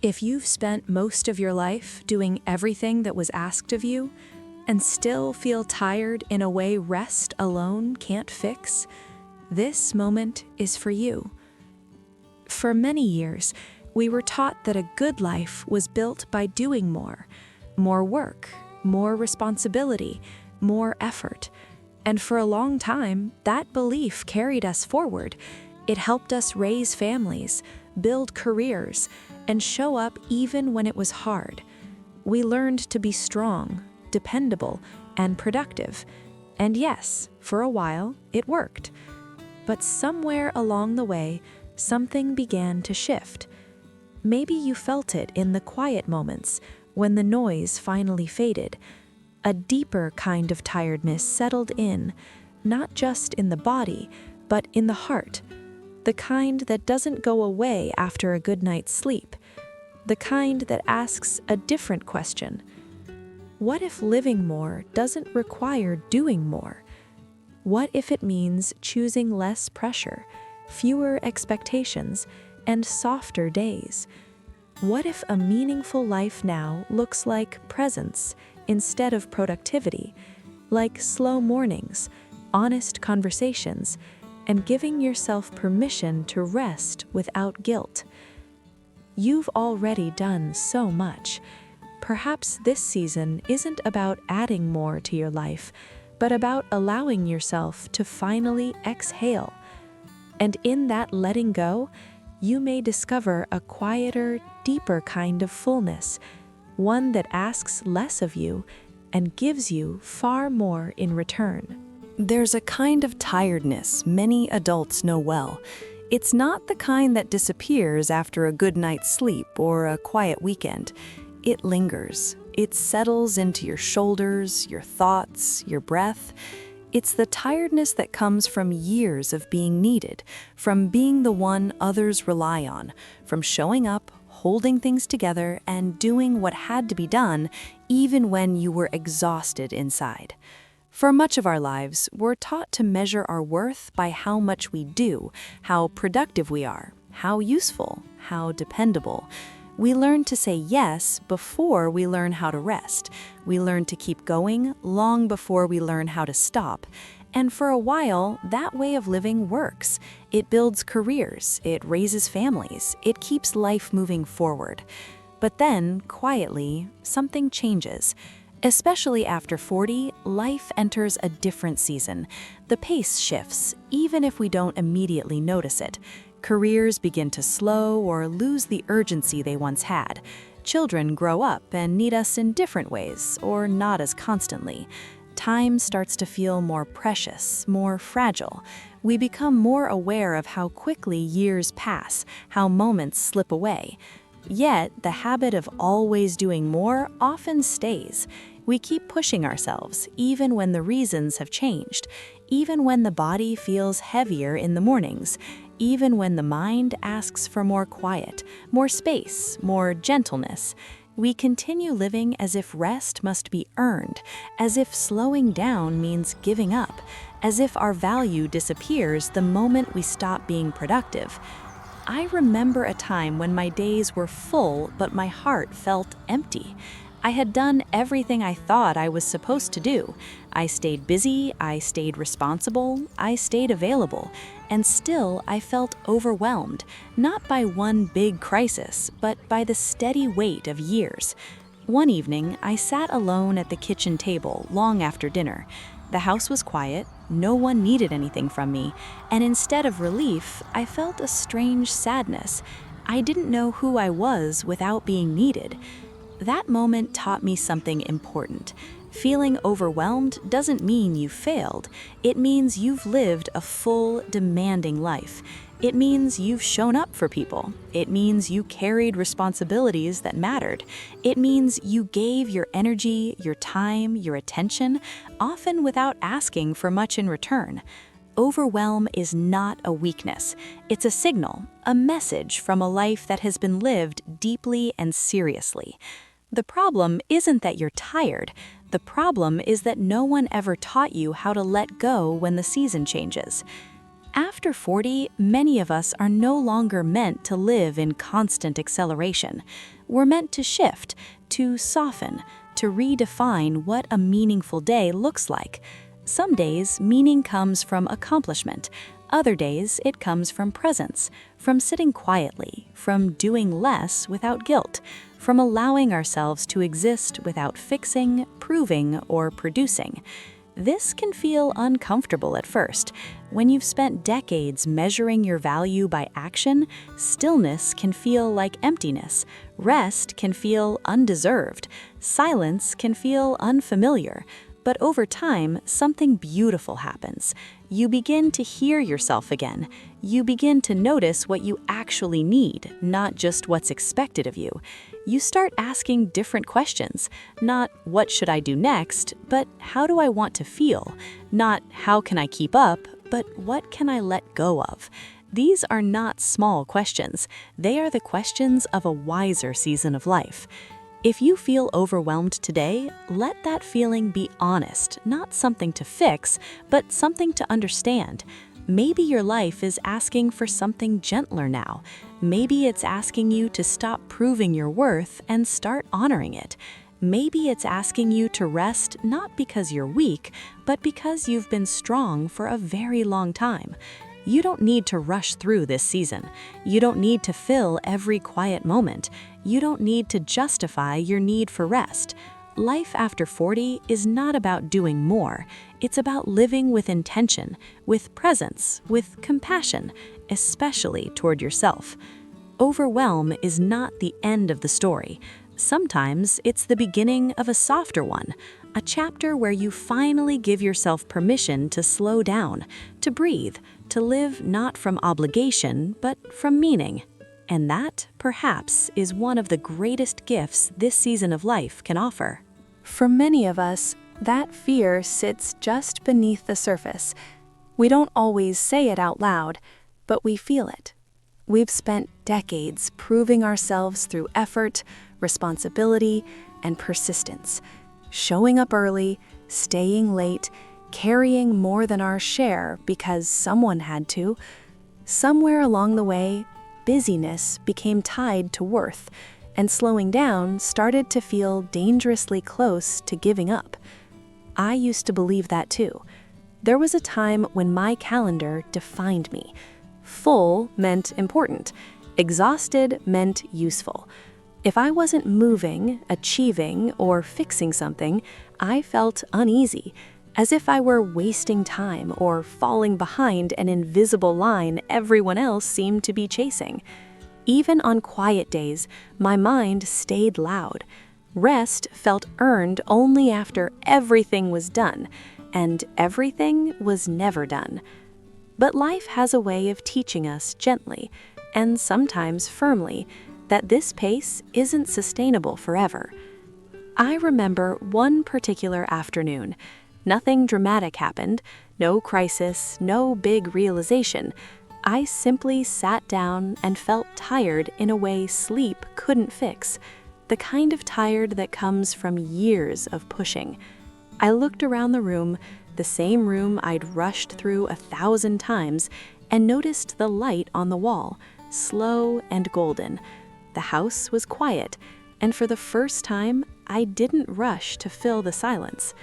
If you've spent most of your life doing everything that was asked of you and still feel tired in a way rest alone can't fix, this moment is for you. For many years, we were taught that a good life was built by doing more work, more responsibility, more effort. And for a long time, that belief carried us forward. It helped us raise families, build careers, and show up even when it was hard. We learned to be strong, dependable, and productive. And yes, for a while, it worked. But somewhere along the way, something began to shift. Maybe you felt it in the quiet moments when the noise finally faded. A deeper kind of tiredness settled in, not just in the body, but in the heart. The kind that doesn't go away after a good night's sleep. The kind that asks a different question. What if living more doesn't require doing more? What if it means choosing less pressure, fewer expectations, and softer days? What if a meaningful life now looks like presence instead of productivity, like slow mornings, honest conversations, and giving yourself permission to rest without guilt? You've already done so much. Perhaps this season isn't about adding more to your life, but about allowing yourself to finally exhale. And in that letting go, you may discover a quieter, deeper kind of fullness, one that asks less of you and gives you far more in return. There's a kind of tiredness many adults know well. It's not the kind that disappears after a good night's sleep or a quiet weekend. It lingers. It settles into your shoulders, your thoughts, your breath. It's the tiredness that comes from years of being needed, from being the one others rely on, from showing up, holding things together, and doing what had to be done, even when you were exhausted inside. For much of our lives, we're taught to measure our worth by how much we do, how productive we are, how useful, how dependable. We learn to say yes before we learn how to rest. We learn to keep going long before we learn how to stop. And for a while, that way of living works. It builds careers, it raises families, it keeps life moving forward. But then, quietly, something changes. Especially after 40, life enters a different season. The pace shifts, even if we don't immediately notice it. Careers begin to slow or lose the urgency they once had. Children grow up and need us in different ways, or not as constantly. Time starts to feel more precious, more fragile. We become more aware of how quickly years pass, how moments slip away. Yet, the habit of always doing more often stays. We keep pushing ourselves, even when the reasons have changed, even when the body feels heavier in the mornings, even when the mind asks for more quiet, more space, more gentleness. We continue living as if rest must be earned, as if slowing down means giving up, as if our value disappears the moment we stop being productive. I remember a time when my days were full, but my heart felt empty. I had done everything I thought I was supposed to do. I stayed busy, I stayed responsible, I stayed available, and still I felt overwhelmed, not by one big crisis, but by the steady weight of years. One evening, I sat alone at the kitchen table long after dinner. The house was quiet, no one needed anything from me, and instead of relief, I felt a strange sadness. I didn't know who I was without being needed. That moment taught me something important. Feeling overwhelmed doesn't mean you failed. It means you've lived a full, demanding life. It means you've shown up for people. It means you carried responsibilities that mattered. It means you gave your energy, your time, your attention, often without asking for much in return. Overwhelm is not a weakness. It's a signal, a message from a life that has been lived deeply and seriously. The problem isn't that you're tired. The problem is that no one ever taught you how to let go when the season changes. After 40, many of us are no longer meant to live in constant acceleration. We're meant to shift, to soften, to redefine what a meaningful day looks like. Some days, meaning comes from accomplishment. Other days, it comes from presence, from sitting quietly, from doing less without guilt, from allowing ourselves to exist without fixing, proving, or producing. This can feel uncomfortable at first. When you've spent decades measuring your value by action, stillness can feel like emptiness. Rest can feel undeserved. Silence can feel unfamiliar. But over time, something beautiful happens. You begin to hear yourself again. You begin to notice what you actually need, not just what's expected of you. You start asking different questions. Not what should I do next, but how do I want to feel? Not how can I keep up, but what can I let go of? These are not small questions. They are the questions of a wiser season of life. If you feel overwhelmed today, let that feeling be honest, not something to fix, but something to understand. Maybe your life is asking for something gentler now. Maybe it's asking you to stop proving your worth and start honoring it. Maybe it's asking you to rest not because you're weak, but because you've been strong for a very long time. You don't need to rush through this season. You don't need to fill every quiet moment. You don't need to justify your need for rest. Life after 40 is not about doing more. It's about living with intention, with presence, with compassion, especially toward yourself. Overwhelm is not the end of the story. Sometimes it's the beginning of a softer one, a chapter where you finally give yourself permission to slow down, to breathe, to live not from obligation, but from meaning. And that, perhaps, is one of the greatest gifts this season of life can offer. For many of us, that fear sits just beneath the surface. We don't always say it out loud, but we feel it. We've spent decades proving ourselves through effort, responsibility, and persistence. Showing up early, staying late, carrying more than our share because someone had to. Somewhere along the way, busyness became tied to worth, and slowing down started to feel dangerously close to giving up. I used to believe that too. There was a time when my calendar defined me. Full meant important. Exhausted meant useful. If I wasn't moving, achieving, or fixing something, I felt uneasy, as if I were wasting time or falling behind an invisible line everyone else seemed to be chasing. Even on quiet days, my mind stayed loud. Rest felt earned only after everything was done, and everything was never done. But life has a way of teaching us gently, and sometimes firmly, that this pace isn't sustainable forever. I remember one particular afternoon. Nothing dramatic happened, no crisis, no big realization. I simply sat down and felt tired in a way sleep couldn't fix, the kind of tired that comes from years of pushing. I looked around the room, the same room I'd rushed through 1,000 times, and noticed the light on the wall, slow and golden. The house was quiet, and for the first time, I didn't rush to fill the silence.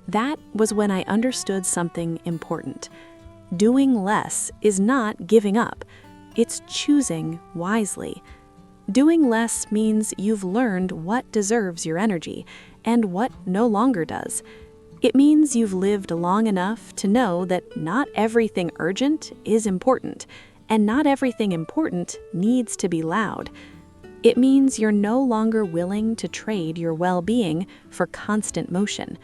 That was when I understood something important. Doing less is not giving up. It's choosing wisely. Doing less means you've learned what deserves your energy and what no longer does. It means you've lived long enough to know that not everything urgent is important, and not everything important needs to be loud. It means you're no longer willing to trade your well-being for constant motion.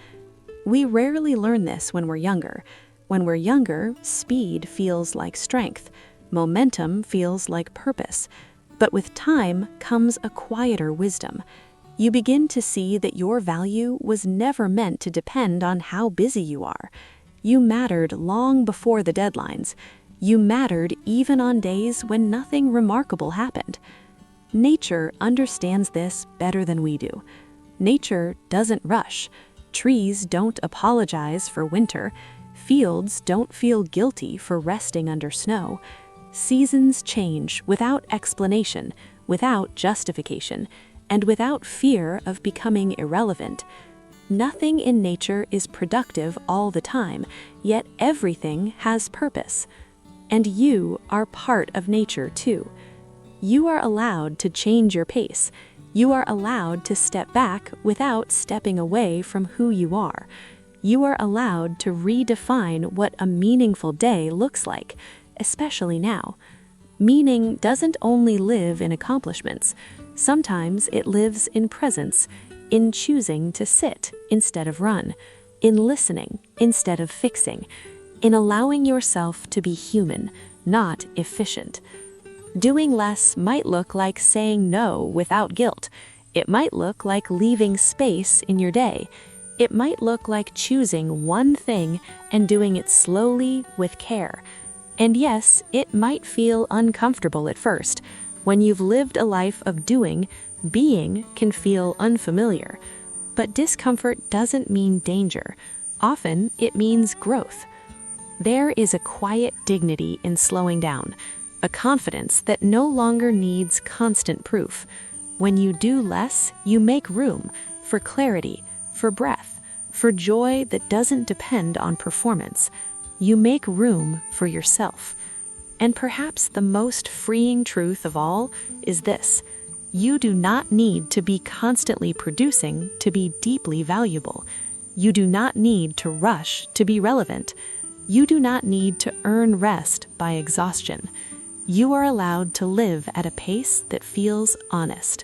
We rarely learn this when we're younger. When we're younger, speed feels like strength. Momentum feels like purpose. But with time comes a quieter wisdom. You begin to see that your value was never meant to depend on how busy you are. You mattered long before the deadlines. You mattered even on days when nothing remarkable happened. Nature understands this better than we do. Nature doesn't rush. Trees don't apologize for winter. Fields don't feel guilty for resting under snow. Seasons change without explanation, without justification, and without fear of becoming irrelevant. Nothing in nature is productive all the time, yet everything has purpose. And you are part of nature too. You are allowed to change your pace. You are allowed to step back without stepping away from who you are. You are allowed to redefine what a meaningful day looks like, especially now. Meaning doesn't only live in accomplishments. Sometimes it lives in presence, in choosing to sit instead of run, in listening instead of fixing, in allowing yourself to be human, not efficient. Doing less might look like saying no without guilt. It might look like leaving space in your day. It might look like choosing one thing and doing it slowly with care. And yes, it might feel uncomfortable at first. When you've lived a life of doing, being can feel unfamiliar. But discomfort doesn't mean danger. Often, it means growth. There is a quiet dignity in slowing down, a confidence that no longer needs constant proof. When you do less, you make room for clarity, for breath, for joy that doesn't depend on performance. You make room for yourself. And perhaps the most freeing truth of all is this: you do not need to be constantly producing to be deeply valuable. You do not need to rush to be relevant. You do not need to earn rest by exhaustion. You are allowed to live at a pace that feels honest.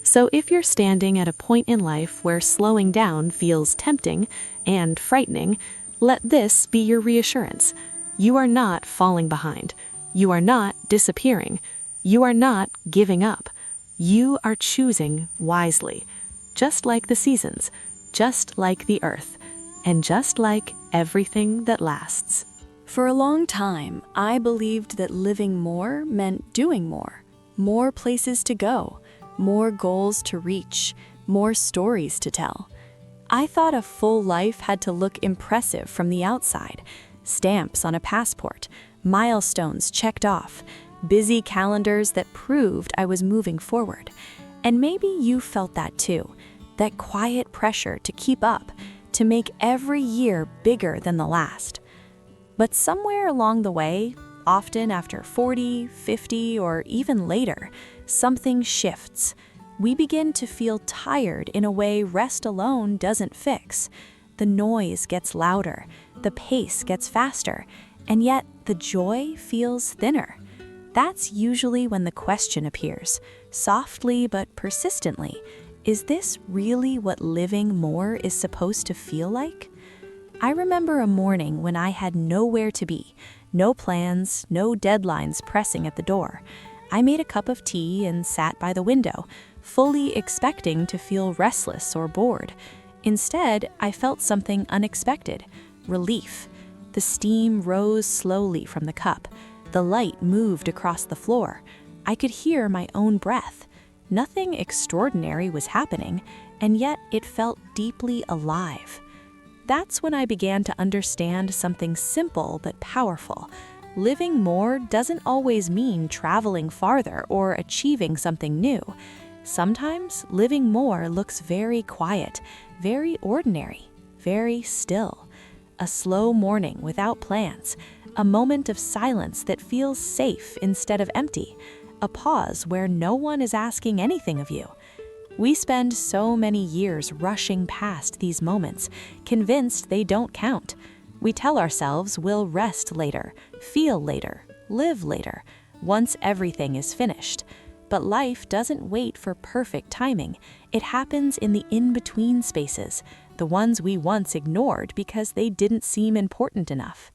So if you're standing at a point in life where slowing down feels tempting and frightening, let this be your reassurance. You are not falling behind. You are not disappearing. You are not giving up. You are choosing wisely, just like the seasons, just like the earth, and just like everything that lasts. For a long time, I believed that living more meant doing more. More places to go, more goals to reach, more stories to tell. I thought a full life had to look impressive from the outside. Stamps on a passport, milestones checked off, busy calendars that proved I was moving forward. And maybe you felt that too, that quiet pressure to keep up, to make every year bigger than the last. But somewhere along the way, often after 40, 50, or even later, something shifts. We begin to feel tired in a way rest alone doesn't fix. The noise gets louder, the pace gets faster, and yet the joy feels thinner. That's usually when the question appears, softly but persistently: is this really what living more is supposed to feel like? I remember a morning when I had nowhere to be, no plans, no deadlines pressing at the door. I made a cup of tea and sat by the window, fully expecting to feel restless or bored. Instead, I felt something unexpected: relief. The steam rose slowly from the cup. The light moved across the floor. I could hear my own breath. Nothing extraordinary was happening, and yet it felt deeply alive. That's when I began to understand something simple but powerful. Living more doesn't always mean traveling farther or achieving something new. Sometimes living more looks very quiet, very ordinary, very still. A slow morning without plans, a moment of silence that feels safe instead of empty, a pause where no one is asking anything of you. We spend so many years rushing past these moments, convinced they don't count. We tell ourselves we'll rest later, feel later, live later, once everything is finished. But life doesn't wait for perfect timing. It happens in the in-between spaces, the ones we once ignored because they didn't seem important enough.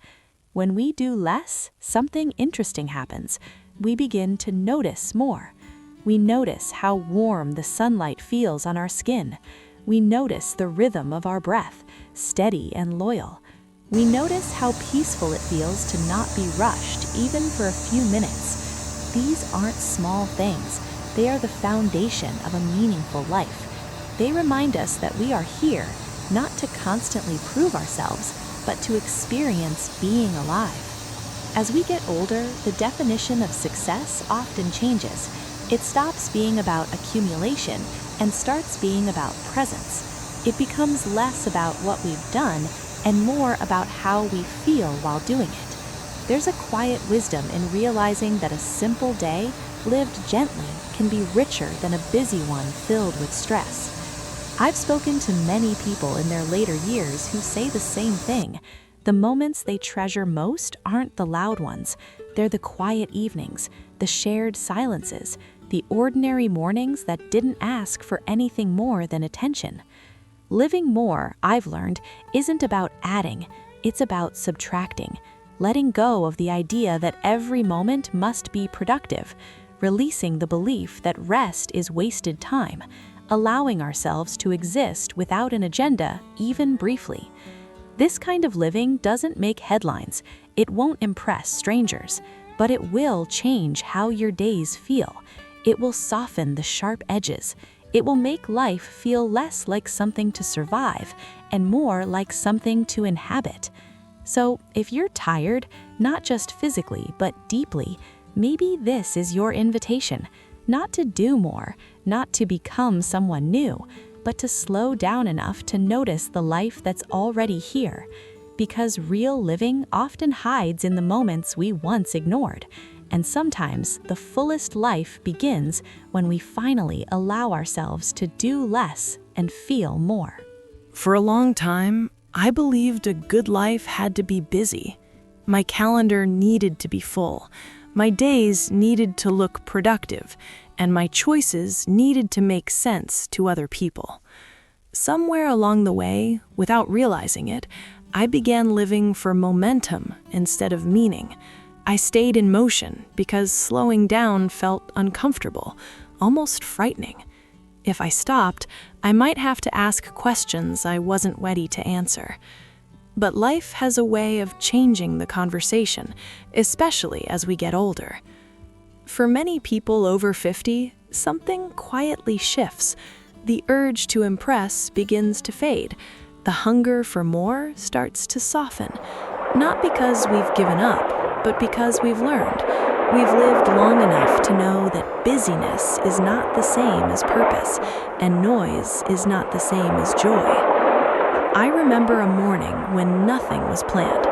When we do less, something interesting happens. We begin to notice more. We notice how warm the sunlight feels on our skin. We notice the rhythm of our breath, steady and loyal. We notice how peaceful it feels to not be rushed, even for a few minutes. These aren't small things. They are the foundation of a meaningful life. They remind us that we are here, not to constantly prove ourselves, but to experience being alive. As we get older, the definition of success often changes. It stops being about accumulation and starts being about presence. It becomes less about what we've done and more about how we feel while doing it. There's a quiet wisdom in realizing that a simple day, lived gently, can be richer than a busy one filled with stress. I've spoken to many people in their later years who say the same thing. The moments they treasure most aren't the loud ones. They're the quiet evenings, the shared silences, the ordinary mornings that didn't ask for anything more than attention. Living more, I've learned, isn't about adding, it's about subtracting. Letting go of the idea that every moment must be productive, releasing the belief that rest is wasted time, allowing ourselves to exist without an agenda, even briefly. This kind of living doesn't make headlines, it won't impress strangers, but it will change how your days feel. It will soften the sharp edges. It will make life feel less like something to survive and more like something to inhabit. So, if you're tired, not just physically, but deeply, maybe this is your invitation. Not to do more, not to become someone new, but to slow down enough to notice the life that's already here. Because real living often hides in the moments we once ignored. And sometimes the fullest life begins when we finally allow ourselves to do less and feel more. For a long time, I believed a good life had to be busy. My calendar needed to be full. My days needed to look productive, and my choices needed to make sense to other people. Somewhere along the way, without realizing it, I began living for momentum instead of meaning. I stayed in motion because slowing down felt uncomfortable, almost frightening. If I stopped, I might have to ask questions I wasn't ready to answer. But life has a way of changing the conversation, especially as we get older. For many people over 50, something quietly shifts. The urge to impress begins to fade. The hunger for more starts to soften. Not because we've given up, but because we've learned. We've lived long enough to know that busyness is not the same as purpose, and noise is not the same as joy. I remember a morning when nothing was planned.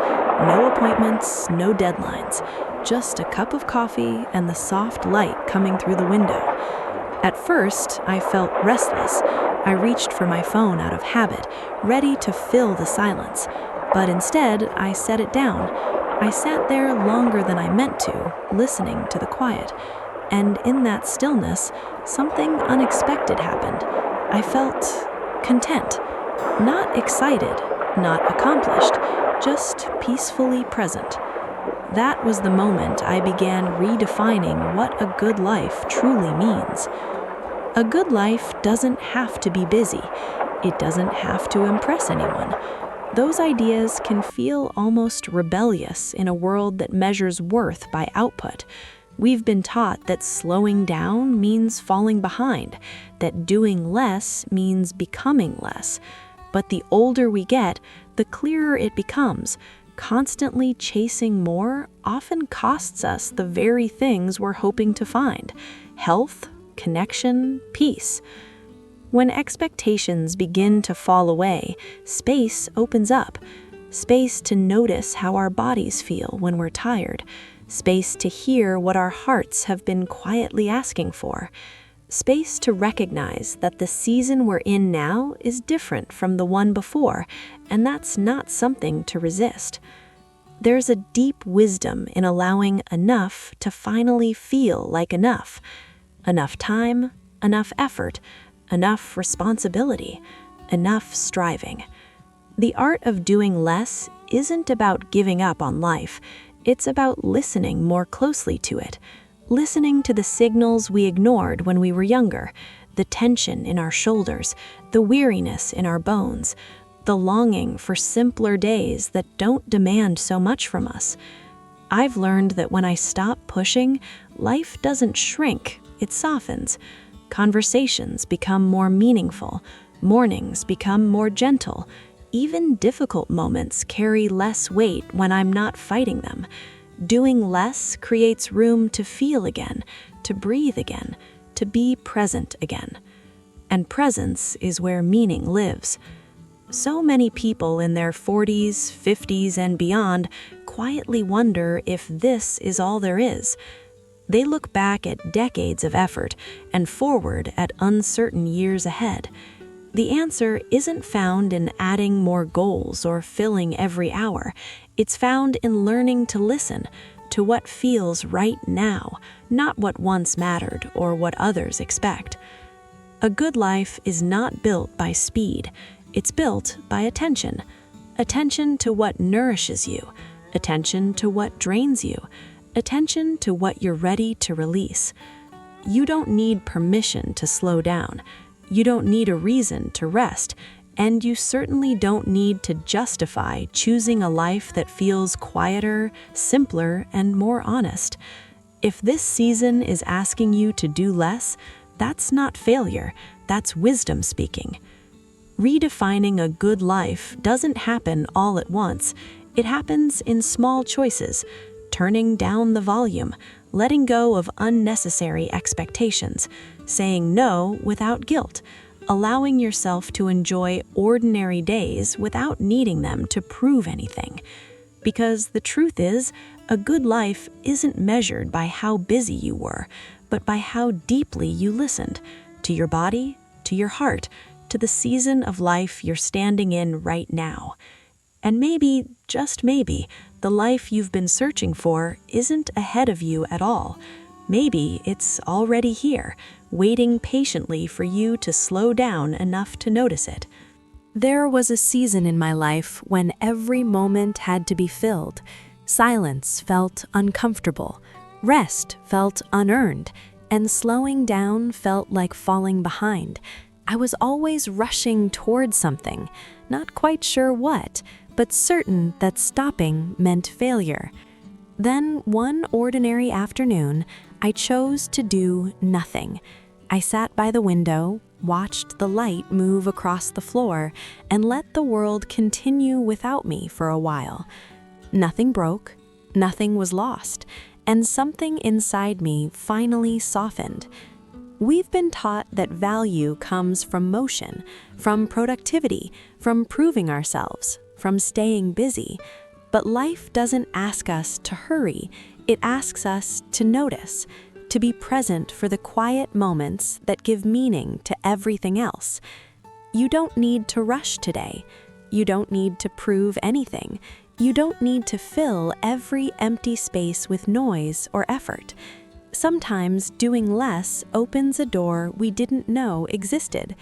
No appointments, no deadlines, just a cup of coffee and the soft light coming through the window. At first, I felt restless. I reached for my phone out of habit, ready to fill the silence. But instead, I set it down. I sat there longer than I meant to, listening to the quiet. And in that stillness, something unexpected happened. I felt content. Not excited, not accomplished, just peacefully present. That was the moment I began redefining what a good life truly means. A good life doesn't have to be busy. It doesn't have to impress anyone. Those ideas can feel almost rebellious in a world that measures worth by output. We've been taught that slowing down means falling behind, that doing less means becoming less. But the older we get, the clearer it becomes. Constantly chasing more often costs us the very things we're hoping to find: health, connection, peace. When expectations begin to fall away, space opens up. Space to notice how our bodies feel when we're tired. Space to hear what our hearts have been quietly asking for. Space to recognize that the season we're in now is different from the one before, and that's not something to resist. There's a deep wisdom in allowing enough to finally feel like enough. Enough time, enough effort, enough responsibility, enough striving. The art of doing less isn't about giving up on life. It's about listening more closely to it. Listening to the signals we ignored when we were younger, the tension in our shoulders, the weariness in our bones, the longing for simpler days that don't demand so much from us. I've learned that when I stop pushing, life doesn't shrink, it softens. Conversations become more meaningful, mornings become more gentle, even difficult moments carry less weight when I'm not fighting them. Doing less creates room to feel again, to breathe again, to be present again. And presence is where meaning lives. So many people in their 40s, 50s, and beyond quietly wonder if this is all there is. They look back at decades of effort and forward at uncertain years ahead. The answer isn't found in adding more goals or filling every hour. It's found in learning to listen to what feels right now, not what once mattered or what others expect. A good life is not built by speed. It's built by attention. Attention to what nourishes you, attention to what drains you, attention to what you're ready to release. You don't need permission to slow down. You don't need a reason to rest, and you certainly don't need to justify choosing a life that feels quieter, simpler, and more honest. If this season is asking you to do less, that's not failure, that's wisdom speaking. Redefining a good life doesn't happen all at once. It happens in small choices, turning down the volume, letting go of unnecessary expectations, saying no without guilt, allowing yourself to enjoy ordinary days without needing them to prove anything. Because the truth is, a good life isn't measured by how busy you were, but by how deeply you listened to your body, to your heart, to the season of life you're standing in right now. And maybe, just maybe, the life you've been searching for isn't ahead of you at all. Maybe it's already here, waiting patiently for you to slow down enough to notice it. There was a season in my life when every moment had to be filled. Silence felt uncomfortable, rest felt unearned, and slowing down felt like falling behind. I was always rushing towards something, not quite sure what, but certain that stopping meant failure. Then, one ordinary afternoon, I chose to do nothing. I sat by the window, watched the light move across the floor, and let the world continue without me for a while. Nothing broke, nothing was lost, and something inside me finally softened. We've been taught that value comes from motion, from productivity, from proving ourselves, from staying busy. But life doesn't ask us to hurry. It asks us to notice, to be present for the quiet moments that give meaning to everything else. You don't need to rush today. You don't need to prove anything. You don't need to fill every empty space with noise or effort. Sometimes doing less opens a door we didn't know existed.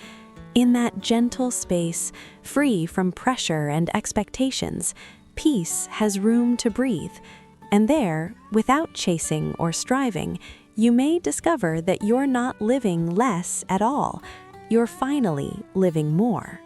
In that gentle space, free from pressure and expectations, peace has room to breathe. And there, without chasing or striving, you may discover that you're not living less at all. You're finally living more.